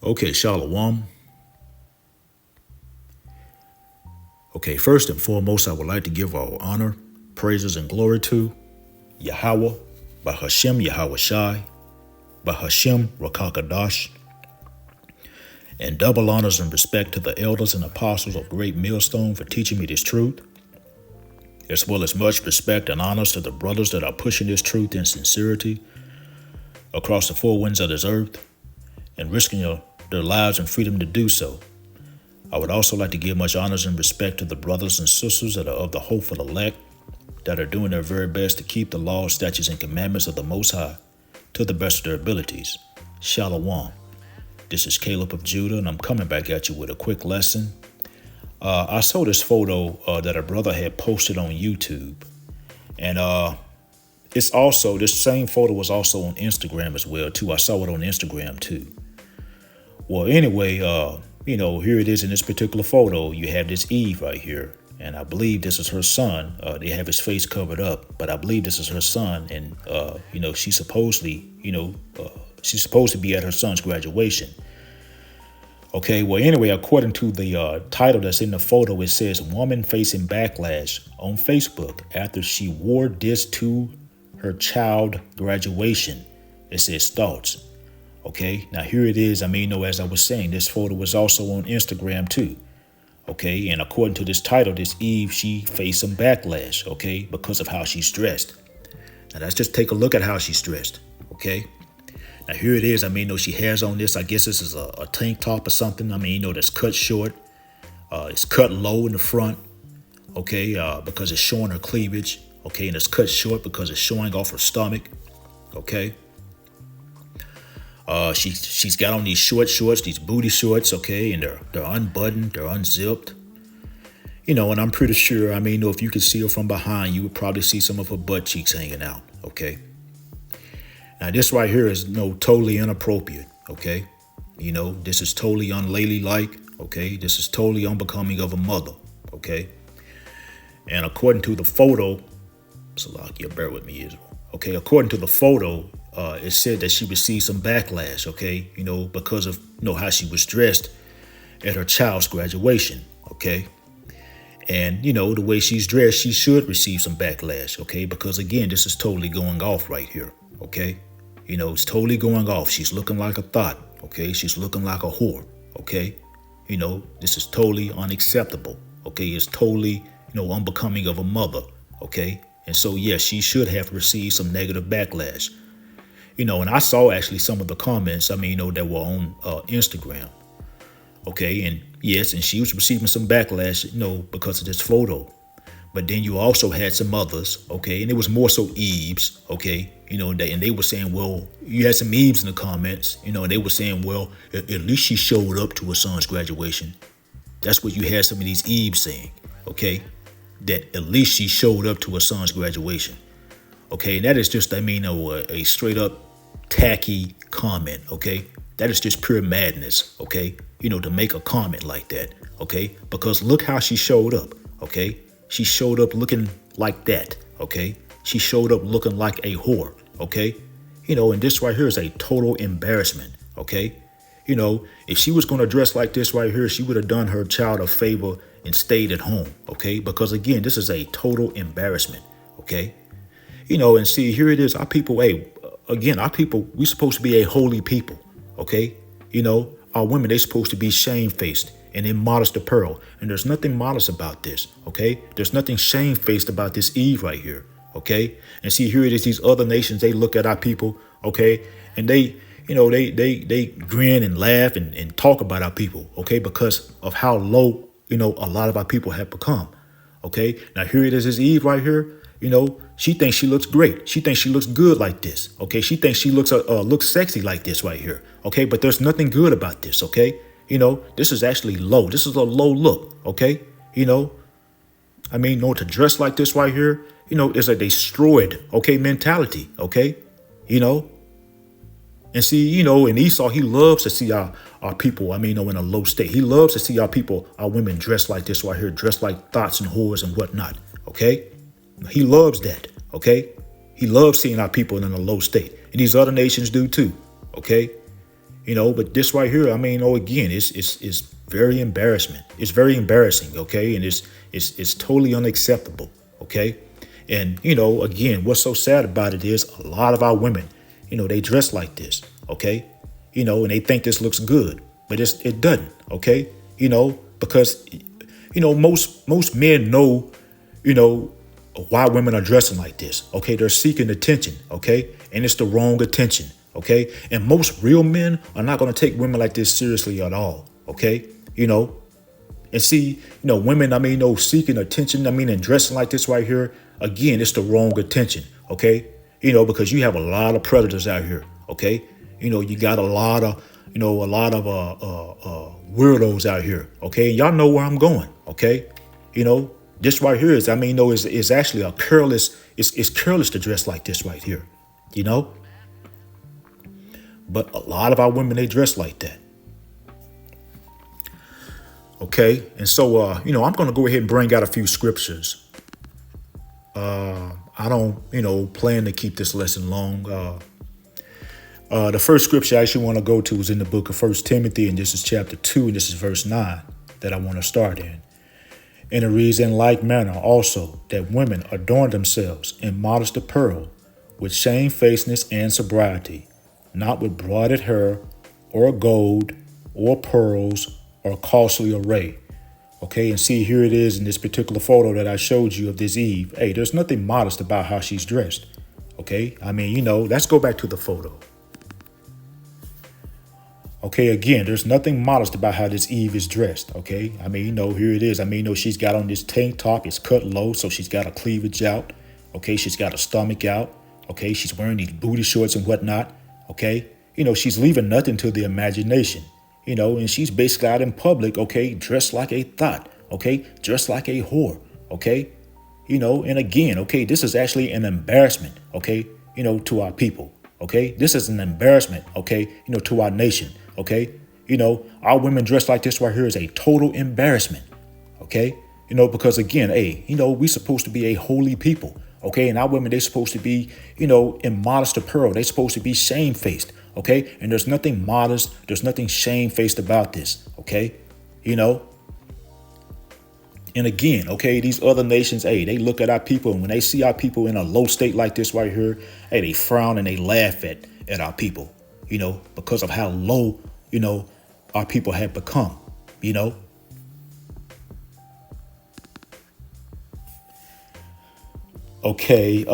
Okay, Shalom. Okay, first and foremost, I would like to give all honor, praises, and glory to Yahweh, Bahashem Yahweh Shai, Bahashem Rakakadash, and double honors and respect to the elders and apostles of Great Millstone for teaching me this truth, as well as much respect and honors to the brothers that are pushing this truth in sincerity across the four winds of this earth and risking their lives and freedom to do so. I would also like to give much honors and respect to the brothers and sisters that are of the hopeful elect, that are doing their very best to keep the laws, statutes, and commandments of the Most High to the best of their abilities. Shalom. This is Caleb of Judah, and I'm coming back at you with a quick lesson. I saw this photo that a brother had posted on YouTube, and it's also, this same photo was also on Instagram as well, too. I saw it on Instagram, too. Well, anyway, here it is in this particular photo. You have this Eve right here, and I believe this is her son. They have his face covered up, but I believe this is her son, and she's supposed to be at her son's graduation. Okay, well, anyway, according to the title that's in the photo, it says "Woman Facing Backlash" on Facebook after she wore this to her child graduation. It says thoughts. Okay, now here it is. As I was saying, this photo was also on Instagram too. Okay, and according to this title, this Eve, she faced some backlash, okay, because of how she's dressed. Now let's just take a look at how she's dressed, okay? Now here it is. She has on this, I guess this is a tank top or something. That's cut short. It's cut low in the front, okay, because it's showing her cleavage, okay, and it's cut short because it's showing off her stomach, okay? She's got on these short shorts, these booty shorts, okay, and they're unbuttoned, they're unzipped. And I'm pretty sure, if you could see her from behind, you would probably see some of her butt cheeks hanging out, okay? Now this right here is totally inappropriate, okay? This is totally unladylike, okay? This is totally unbecoming of a mother, okay? And according to the photo, Salakia, bear with me, Israel. Okay, according to the photo, it said that she received some backlash, okay, because of how she was dressed at her child's graduation, okay? And, the way she's dressed, she should receive some backlash, okay? Because, again, this is totally going off right here, okay? It's totally going off. She's looking like a thought, okay? She's looking like a whore, okay? This is totally unacceptable, okay? It's totally, unbecoming of a mother, okay? And so, yes, she should have received some negative backlash. And I saw actually some of the comments, that were on Instagram. Okay, and yes, and she was receiving some backlash, because of this photo. But then you also had some others, okay, and it was more so Eves, okay, and they were saying, well, you had some Eves in the comments, and they were saying, well, at least she showed up to her son's graduation. That's what you had some of these Eves saying, okay, that at least she showed up to her son's graduation. Okay, and that is just, a straight up tacky comment, okay? That is just pure madness, okay? To make a comment like that, okay? Because look how she showed up, okay? She showed up looking like that, okay? She showed up looking like a whore, okay? And this right here is a total embarrassment, okay? If she was going to dress like this right here, she would have done her child a favor and stayed at home, okay? Because, again, this is a total embarrassment, okay? And see, here it is. Our people, we supposed to be a holy people, okay? Our women, they supposed to be shamefaced and in modest apparel. And there's nothing modest about this, okay? There's nothing shamefaced about this Eve right here, okay? And see, here it is. These other nations, they look at our people, okay? And they grin and laugh and talk about our people, okay? Because of how low, a lot of our people have become, okay? Now, here it is, this Eve right here. She thinks she looks great. She thinks she looks good like this. Okay. She thinks she looks sexy like this right here. Okay. But there's nothing good about this. Okay. This is actually low. This is a low look. Okay. To dress like this right here, is a destroyed, okay, mentality. Okay. And see, and Esau, he loves to see our people, in a low state. He loves to see our people, our women dressed like this right here, dressed like thoughts and whores and whatnot. Okay. He loves that, okay? He loves seeing our people in a low state. And these other nations do too, okay? But this right here, again, it's very embarrassment. It's very embarrassing, okay? And it's totally unacceptable, okay? And, again, what's so sad about it is a lot of our women, they dress like this, okay? And they think this looks good, but it doesn't, okay? Because, most men know, why women are dressing like this, okay? They're seeking attention, okay? And it's the wrong attention, okay? And most real men are not going to take women like this seriously at all, okay? And see, women, seeking attention, and dressing like this right here, again, it's the wrong attention, okay? Because you have a lot of predators out here, okay? You got a lot of weirdos out here, okay? And y'all know where I'm going, okay? This right here is actually a careless, it's careless to dress like this right here, But a lot of our women, they dress like that. Okay, and so, I'm going to go ahead and bring out a few scriptures. I don't, plan to keep this lesson long. The first scripture I actually want to go to is in the book of 1 Timothy, and this is chapter 2, and this is verse 9 that I want to start in. And it reads, in like manner also, that women adorn themselves in modest apparel, with shamefacedness and sobriety, not with broided hair, or gold, or pearls, or costly array. Okay, and see, here it is in this particular photo that I showed you of this Eve. Hey, there's nothing modest about how she's dressed. Okay, let's go back to the photo. Okay, again, there's nothing modest about how this Eve is dressed. Okay, here it is. She's got on this tank top. It's cut low, so she's got a cleavage out. Okay, she's got a stomach out. Okay, she's wearing these booty shorts and whatnot. Okay, she's leaving nothing to the imagination. And she's basically out in public, okay, dressed like a thought, okay, dressed like a whore, okay, and again, okay, this is actually an embarrassment, okay, to our people, okay, this is an embarrassment, okay, to our nation, okay, our women dressed like this right here is a total embarrassment, okay, because again, hey, we supposed to be a holy people, okay, and our women, they supposed to be, in modest apparel, they supposed to be shamefaced. Okay, and there's nothing modest, there's nothing shamefaced about this, okay, and again, okay, these other nations, hey, they look at our people, and when they see our people in a low state like this right here, hey, they frown and they laugh at our people, because of how low, our people have become, Okay,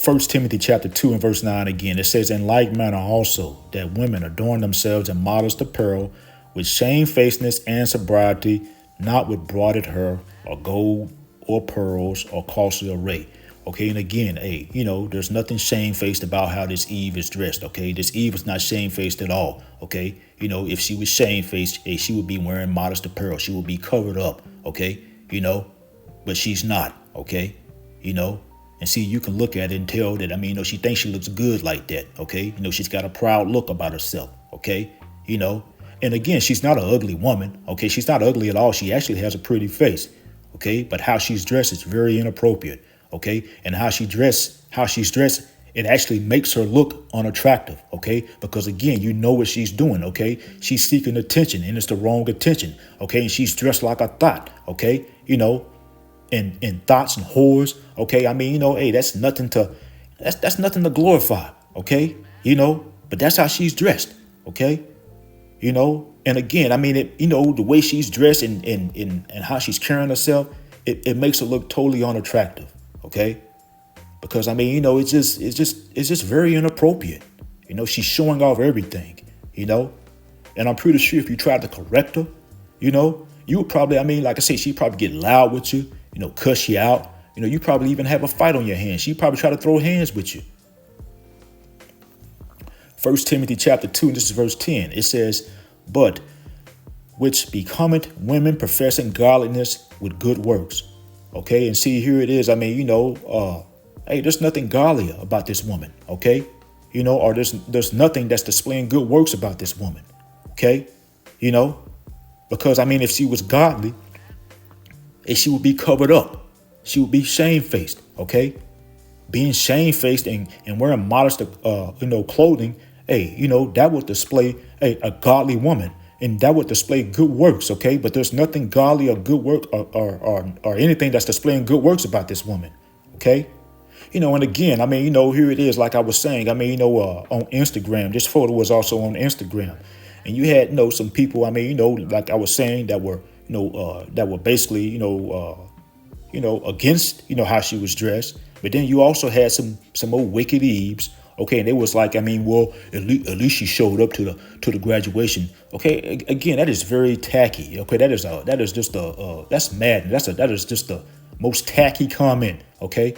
1 Timothy chapter 2 and verse 9 again, it says, in like manner also, that women adorn themselves in modest apparel, with shamefacedness and sobriety, not with broided hair, or gold, or pearls, or costly array. Okay, and again, hey, there's nothing shamefaced about how this Eve is dressed, okay? This Eve is not shamefaced at all, okay? If she was shamefaced, hey, she would be wearing modest apparel. She would be covered up, okay? But she's not, okay? And see, you can look at it and tell that, she thinks she looks good like that, okay? She's got a proud look about herself, okay? And again, she's not an ugly woman, okay? She's not ugly at all. She actually has a pretty face, okay? But how she's dressed is very inappropriate, okay? And how she's dressed, it actually makes her look unattractive, okay? Because again, you know what she's doing, okay? She's seeking attention, and it's the wrong attention, okay? And she's dressed like a thought, okay? And thoughts and whores, okay? Hey, that's nothing to glorify, okay? But that's how she's dressed, okay? And again, the way she's dressed and how she's carrying herself, it makes her look totally unattractive, okay? Because it's just very inappropriate. She's showing off everything, and I'm pretty sure if you tried to correct her, you would probably, like I say, she'd probably get loud with you, cuss you out. You probably even have a fight on your hands. She'd probably try to throw hands with you. 1 Timothy chapter 2, and this is verse 10. It says, but which becometh women professing godliness with good works. Okay, and see, here it is. Hey, there's nothing godly about this woman. Okay, or there's nothing that's displaying good works about this woman. Okay, because if she was godly, she would be covered up. She would be shamefaced. Okay, being shamefaced and wearing modest, clothing. hey, that would display a godly woman. And that would display good works, okay? But there's nothing godly or good work or anything that's displaying good works about this woman, okay? And again, here it is, like I was saying, on Instagram, this photo was also on Instagram. And you had, some people, like I was saying, that were basically, against, how she was dressed. But then you also had some old wicked Eves. Okay, and it was like, well, at least she showed up to the graduation. Okay, again, that is very tacky. Okay, that's mad. That is just the most tacky comment. Okay,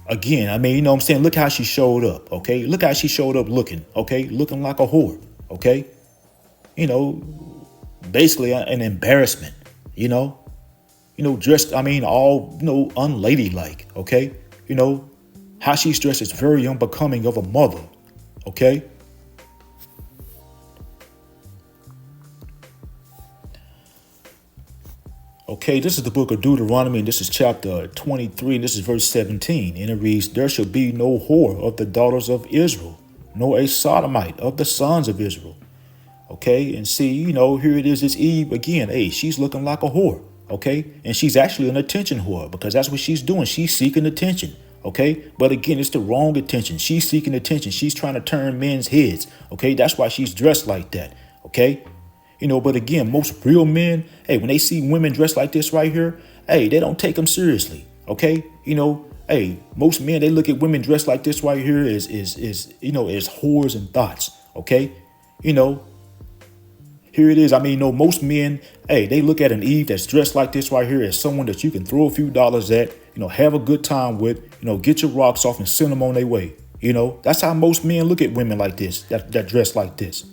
again, what I'm saying, look how she showed up. Okay, look how she showed up looking. Okay, looking like a whore. Okay, basically an embarrassment. Dressed, all unladylike. Okay, how she's dressed is very unbecoming of a mother, okay? Okay, this is the book of Deuteronomy, and this is chapter 23, and this is verse 17. And it reads, there shall be no whore of the daughters of Israel, nor a sodomite of the sons of Israel. Okay, and see, here it is, this Eve again. Hey, she's looking like a whore, okay? And she's actually an attention whore because that's what she's doing. She's seeking attention. Okay, but again, it's the wrong attention. She's seeking attention. She's trying to turn men's heads. Okay, that's why she's dressed like that. Okay, but again, most real men, hey, when they see women dressed like this right here, hey, they don't take them seriously. Okay, hey, most men, they look at women dressed like this right here as whores and thoughts. Okay, here it is. Most men, hey, they look at an Eve that's dressed like this right here as someone that you can throw a few dollars at, have a good time with, get your rocks off and send them on their way. That's how most men look at women like this, that dress like this,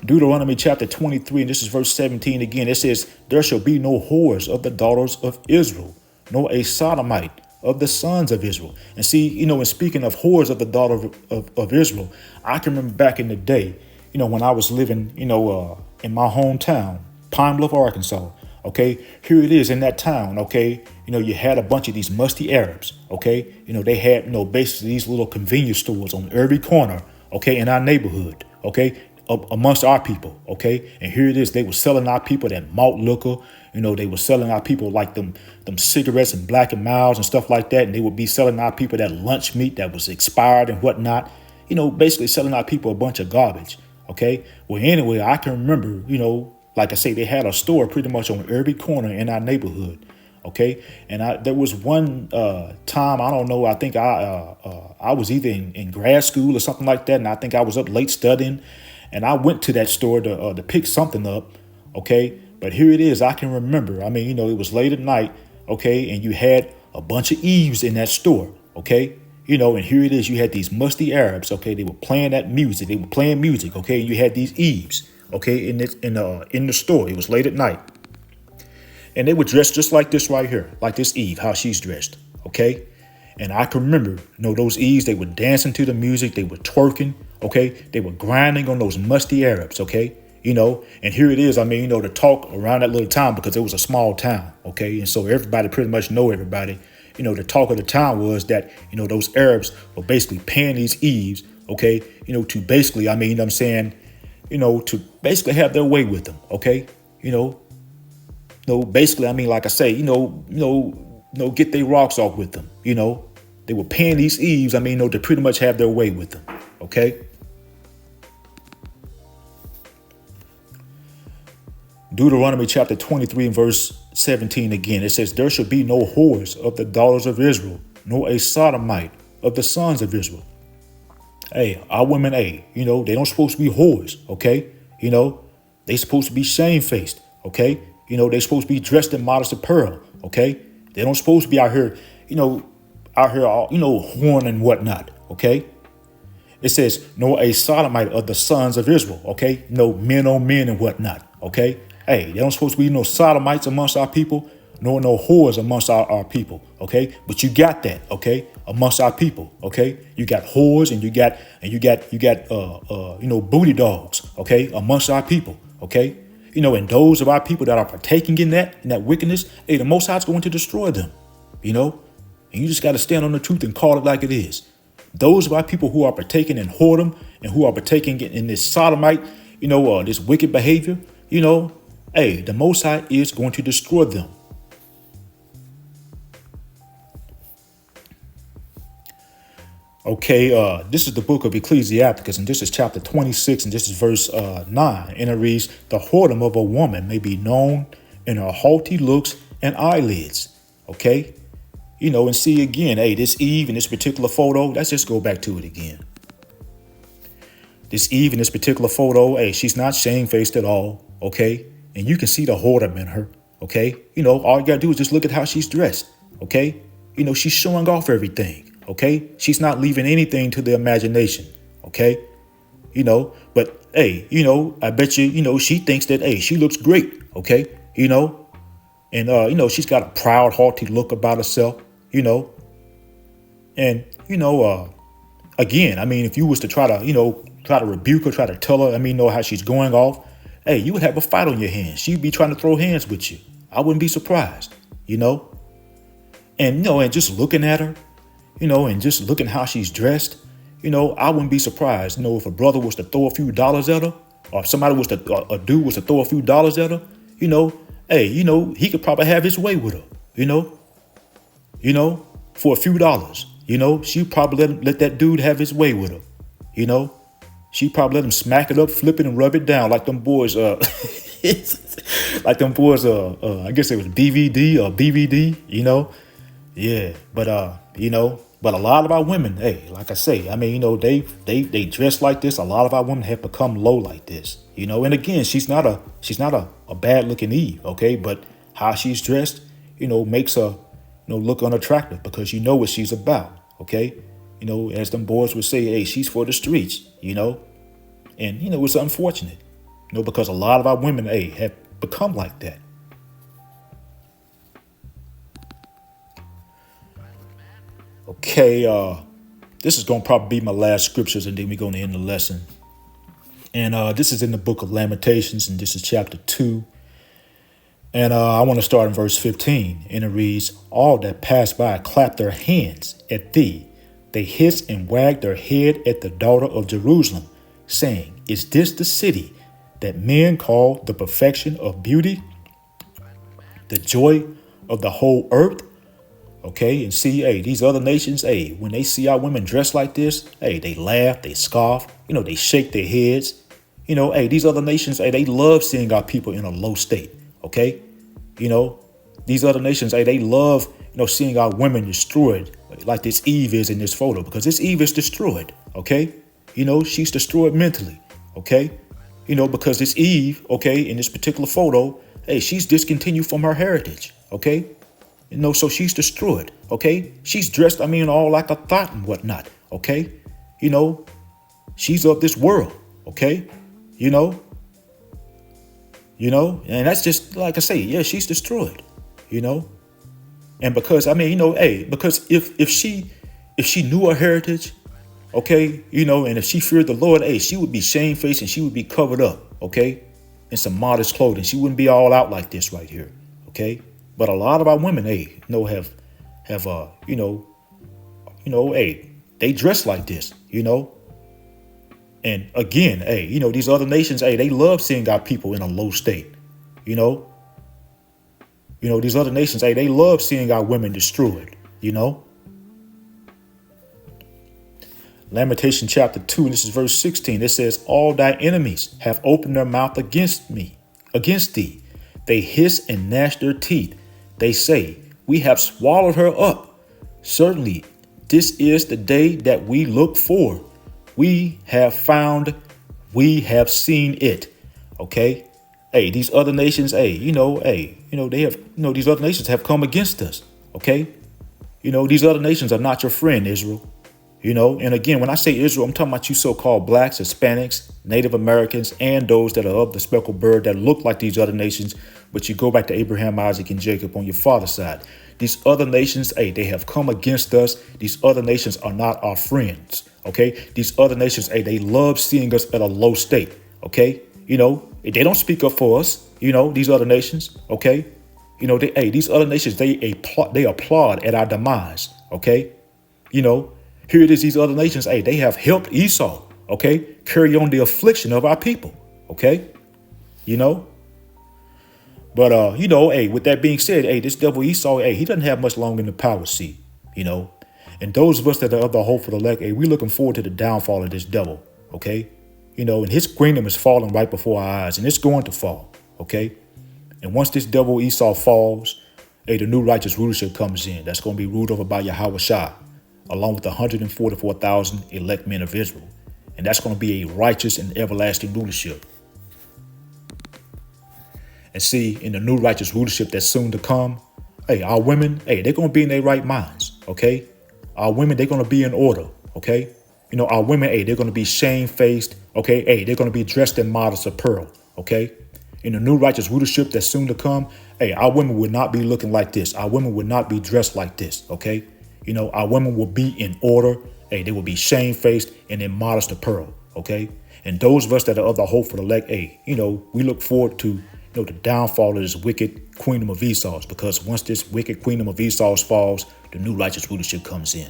Deuteronomy chapter 23, and this is verse 17 again. It says, there shall be no whores of the daughters of Israel, nor a sodomite of the sons of Israel. And see, and speaking of whores of the daughter of Israel, I can remember back in the day, when I was living, in my hometown, Pine Bluff, Arkansas. Okay, here it is in that town. Okay, you had a bunch of these musty Arabs. Okay, they had, basically these little convenience stores on every corner. Okay, in our neighborhood. Okay, amongst our people. Okay, and here it is. They were selling our people that malt liquor. They were selling our people like them cigarettes and Black and Milds and stuff like that. And they would be selling our people that lunch meat that was expired and whatnot. Basically selling our people a bunch of garbage. Okay, well, anyway, I can remember, like I say, they had a store pretty much on every corner in our neighborhood. Okay, and there was one time, I don't know, I think I was either in grad school or something like that, and I think I was up late studying, and I went to that store to pick something up. Okay, but here it is. I can remember. It was late at night. Okay, and you had a bunch of Eves in that store. Okay. And here it is. You had these musty Arabs. Okay, they were playing that music. They were playing music. Okay, and you had these Eves. Okay, in the store. It was late at night, and they were dressed just like this right here, like this Eve, how she's dressed. Okay, and I can remember, those Eves. They were dancing to the music. They were twerking. Okay, they were grinding on those musty Arabs. Okay, and here it is. To talk around that little town because it was a small town. Okay, and so everybody pretty much know everybody. The talk of the town was that, those Arabs were basically paying these Eves, okay, to basically, to basically have their way with them, okay, basically, like I say, get their rocks off with them, they were paying these Eves, to pretty much have their way with them, okay. Deuteronomy chapter 23 and verse 17 again. It says, there shall be no whores of the daughters of Israel, nor a sodomite of the sons of Israel. Hey, our women, they don't supposed to be whores, okay? They supposed to be shamefaced, okay? They supposed to be dressed in modest apparel, okay? They don't supposed to be out here, all, horn and whatnot, okay? It says, nor a sodomite of the sons of Israel, okay? No men on men and whatnot, okay? Hey, they don't supposed to be no sodomites amongst our people, nor no whores amongst our people, okay? But you got that, okay? Amongst our people, okay? You got whores and you got booty dogs, okay? Amongst our people, okay? And those of our people that are partaking in that wickedness, hey, the Most High is going to destroy them, and you just got to stand on the truth and call it like it is. Those are people who are partaking in whoredom and who are partaking in this sodomite, this wicked behavior, hey, the Most High is going to destroy them. Okay, this is the book of Ecclesiasticus, and this is chapter 26, and this is verse 9. And it reads, the whoredom of a woman may be known in her haughty looks and eyelids. Okay, and see again, hey, this Eve in this particular photo, let's just go back to it again. This Eve in this particular photo, hey, she's not shamefaced at all. Okay, and you can see the whoredom in her. Okay, all you gotta do is just look at how she's dressed. Okay, she's showing off everything. Okay, she's not leaving anything to the imagination. Okay, but hey, I bet you, she thinks that, hey, she looks great. Okay, and she's got a proud, haughty look about herself. And again, I mean, if you was to try to rebuke her, try to tell her, know how she's going off, hey, you would have a fight on your hands. She'd be trying to throw hands with you. I wouldn't be surprised. And just looking at her, and just looking how she's dressed, I wouldn't be surprised, if a brother was to throw a few dollars at her, or if somebody was to, a dude was to throw a few dollars at her, hey, he could probably have his way with her, for a few dollars, she'd probably let that dude have his way with her, she'd probably let him smack it up, flip it and rub it down like them boys, I guess it was DVD or BVD, yeah, but a lot of our women, hey, like I say, they dress like this. A lot of our women have become low like this, and again, she's not a bad looking Eve. Okay. But how she's dressed, makes her, look unattractive because what she's about. Okay. As them boys would say, hey, she's for the streets, and, it's unfortunate, because a lot of our women, hey, have become like that. Okay, this is going to probably be my last scriptures, and then we're going to end the lesson. And this is in the book of Lamentations, and this is chapter 2. And I want to start in verse 15, and it reads, all that pass by clap their hands at thee. They hiss and wag their head at the daughter of Jerusalem, saying, is this the city that men call the perfection of beauty, the joy of the whole earth? Okay, and see, hey, these other nations, hey, when they see our women dressed like this, hey, they laugh, they scoff, they shake their heads. Hey, these other nations, hey, they love seeing our people in a low state. Okay, these other nations, hey, they love, seeing our women destroyed like this Eve is in this photo, because this Eve is destroyed. Okay, she's destroyed mentally. Okay, because this Eve, okay, in this particular photo, hey, she's discontinued from her heritage. Okay. So she's destroyed. Okay. She's dressed, all like a thought and whatnot. Okay. She's of this world. Okay. And that's just like I say, yeah, she's destroyed, and because, hey, because if she knew her heritage, okay, and if she feared the Lord, hey, she would be shamefaced and she would be covered up. Okay. In some modest clothing. She wouldn't be all out like this right here. Okay. But a lot of our women, hey, have hey, they dress like this, And again, hey, these other nations, hey, they love seeing our people in a low state, these other nations, hey, they love seeing our women destroyed, Lamentation chapter 2, and this is verse 16. It says, all thy enemies have opened their mouth against thee. They hiss and gnash their teeth. They say, we have swallowed her up. Certainly, this is the day that we look for. We have found, we have seen it. Okay. Hey, these other nations, hey, they have, these other nations have come against us. Okay. These other nations are not your friend, Israel. And again, when I say Israel, I'm talking about you so-called blacks, Hispanics, Native Americans, and those that are of the speckled bird that look like these other nations, but you go back to Abraham, Isaac, and Jacob on your father's side. These other nations, hey, they have come against us. These other nations are not our friends. Okay. These other nations, hey, they love seeing us at a low state. Okay. They don't speak up for us. These other nations. Okay. These other nations, they applaud at our demise. Okay. Here it is, these other nations, hey, they have helped Esau, okay, carry on the affliction of our people, okay, you know. But, hey, with that being said, hey, this devil Esau, hey, he doesn't have much longer in the power seat, you know. And those of us that are of the hopeful elect, hey, we're looking forward to the downfall of this devil, okay. You know, and his kingdom is falling right before our eyes, and it's going to fall, okay. And once this devil Esau falls, hey, the new righteous rulership comes in. That's going to be ruled over by Yahweh Shai, along with the 144,000 elect men of Israel. And that's going to be a righteous and everlasting rulership. And see, in the new righteous rulership that's soon to come, hey, our women, hey, they're going to be in their right minds, okay? Our women, they're going to be in order, okay? You know, our women, hey, they're going to be shamefaced, okay? Hey, they're going to be dressed in modest apparel, okay? In the new righteous rulership that's soon to come, hey, our women would not be looking like this. Our women would not be dressed like this, okay? You know, our women will be in order. Hey, they will be shamefaced and in modest apparel, okay? And those of us that are of the hopeful elect, hey, you know, we look forward to, the downfall of this wicked queendom of Esau's, because once this wicked queendom of Esau's falls, the new righteous rulership comes in.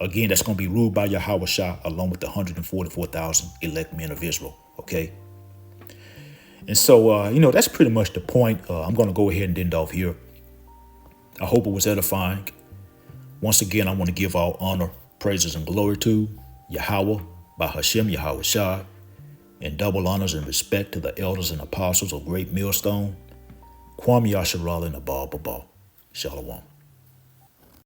Again, that's going to be ruled by Yahweh Shah along with the 144,000 elect men of Israel, okay? And so, that's pretty much the point. I'm going to go ahead and end off here. I hope it was edifying. Once again, I want to give all honor, praises, and glory to Yahweh, by Hashem Yahweh Shah, and double honors and respect to the elders and apostles of Great Millstone, Kwam Yasharal and Abal Babal. Shalom.